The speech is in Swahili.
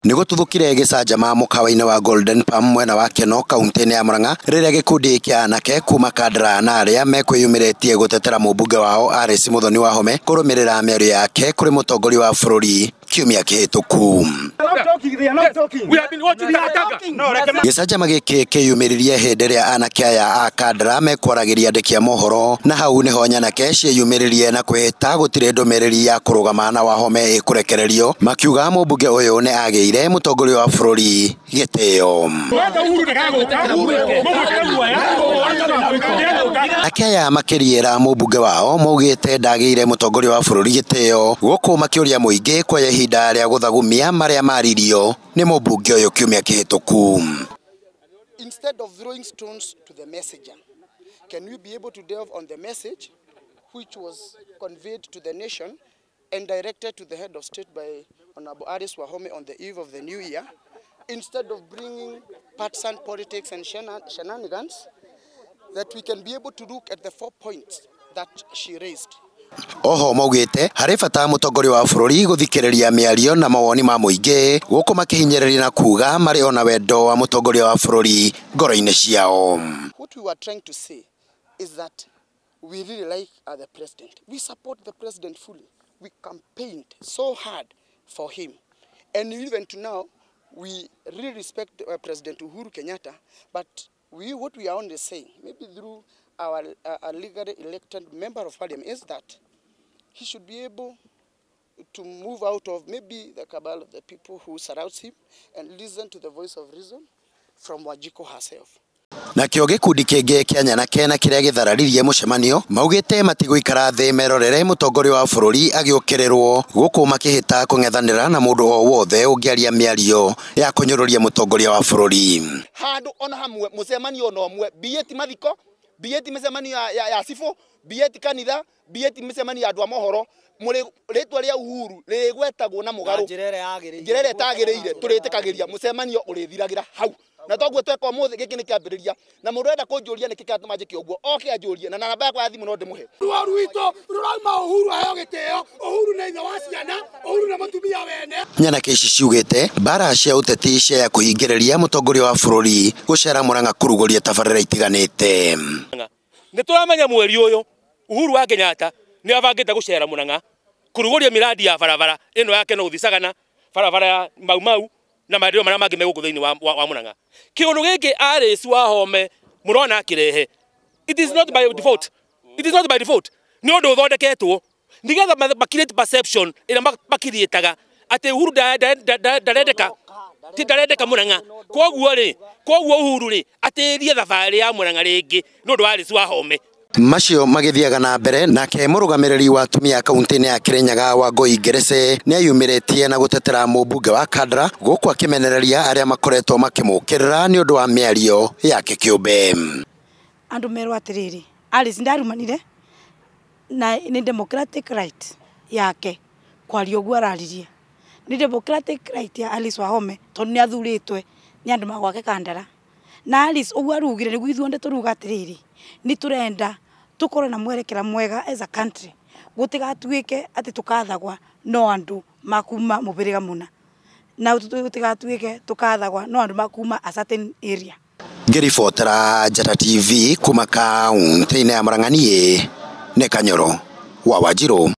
Nigo tuthukire gicanjama mukawa-ini wa Golden Palm mwena wa Keno kaunti-ini ya Murang'a riria gikundi kia anake kuma Kandara na aria mekwiyumiritie gutetera mubunge wao Alice Muthoni Wahome kurumirira miario yake kuri mutongoria wa bururi kiumia kihituku. Gicanjama giki kiyumiririe hindi ria anake aya a Kandara mekwaragiria andiki a mohoro na hau niho nyanake ciyumiririe na kwihita gutire ndumiriri ya kurugama na Wahome ikurekererio makiuga mubunge uyu ni ageire mutongoria wa bururi gitio. Akaya makiriera mubunge wao maugite ndageire mutongoria wa bururi gitio guku makiuria muingi kwa ihinda ria guthagumia maria maririo ni mubunge uyu kiumia kihituku. Instead of throwing stones to the messenger, can we be able to delve on the message which was conveyed to the nation and directed to the head of state by Honorable Alice Wahome on the eve of the new year, instead of bringing partisan politics and shenanigans, that we can be able to look at the 4 points that she raised. Oho maugite hari bata mutongoria wa bururi guthikiriria miario na mawoni ma muingi guku makihinyiriria na kuga mari ona wendo wa mutongoria wa bururi ngoro-ini ciao. What we were trying to say is that we really like the president. We support the president fully. We campaigned so hard for him, and even to now we really respect President Uhuru Kenyatta, but what we are only saying, maybe through our legally elected member of parliament, is that he should be able to move out of maybe the cabal of the people who surrounds him and listen to the voice of reason from Wajiko herself. Nakio gikundi kingi kia nyanake na kiria githararirie mucemanio maugite matiguikara thi merorere mutongoria wa bururi agiukirirwo guku makihita kung'ethanira na mundu o wothe ungiaria miario ya kunyururia mutongoria wa bururi. Handu ona hamwe mucemanio no mwe bieti mathiko bieti mucemanio ya sifo bieti kanitha bieti mucemanio ya andu a mohoro muri ritwa ria Uhuru rigwetagwo na mugaru njirere tagiriire turitikagiria mucemanio urithiragira hau na toguo tweka umuthi giki ni kiambiriria na mundu enda kunjuria niki katuma njike uguo oke anjurie na namba yakwa ya thimu no ndimuhe waru wito rurauma Uhuru ayo giteo Uhuru na ithe wa ciana Uhuru na mutumia wene. Nyanake ici ciugite bara cia uteti cia kuhingiriria mutongoria wa bururi gucera Murang'a kuruguria tabarira itiganite. Ni turamenya mweri uyu Uhuru wa Kenyatta ni abangite gucera Murang'a kuruguria miradi ya barabara ino yake no uthicagana barabara ya Mau na maendeleo maria mangi meguku thiini wa Murang'a. Kiundu giki Alice Wahome murona akirehe, it is not by default, it is not by default. Ni undu uthondeketwo nigetha makirete perception ira makirietaga ati Uhuru ndarendeka Murang'a. Koguo Uhuru ri atirie thabari ya Murang'a ringi ni undu wa Alice Wahome. Macio magithiaga na mbere nake murugamiriri wa atumia kaunti-ini ya Kirinyaga Wangui Ngerece ni ayumiritie na gutetera mubunge wa Kandara guku akimenereria aria makoretwo makimukirira ni undu wa miario yake kiumbe. Andu merwa atiriri Alice ndarumanire na ni democratic right yake kwaria uguo araririe ni democratic right ya Alice Wahome tondu ni athuritwe ni andu magwake Kandara na Alice uguo arugire ni gwithuonde turuga atiriri ni turenda tukorwo na mwerekera mwega as a country gutigatuike ati tukathagwa no andu makuma mubiriga muna na tutigatuike tukathagwa no andu makuma a certain area. Ngiribotera Njata TV kuma kaunti-ini ya Murang'a ni Kanyoro wa Wanjiru.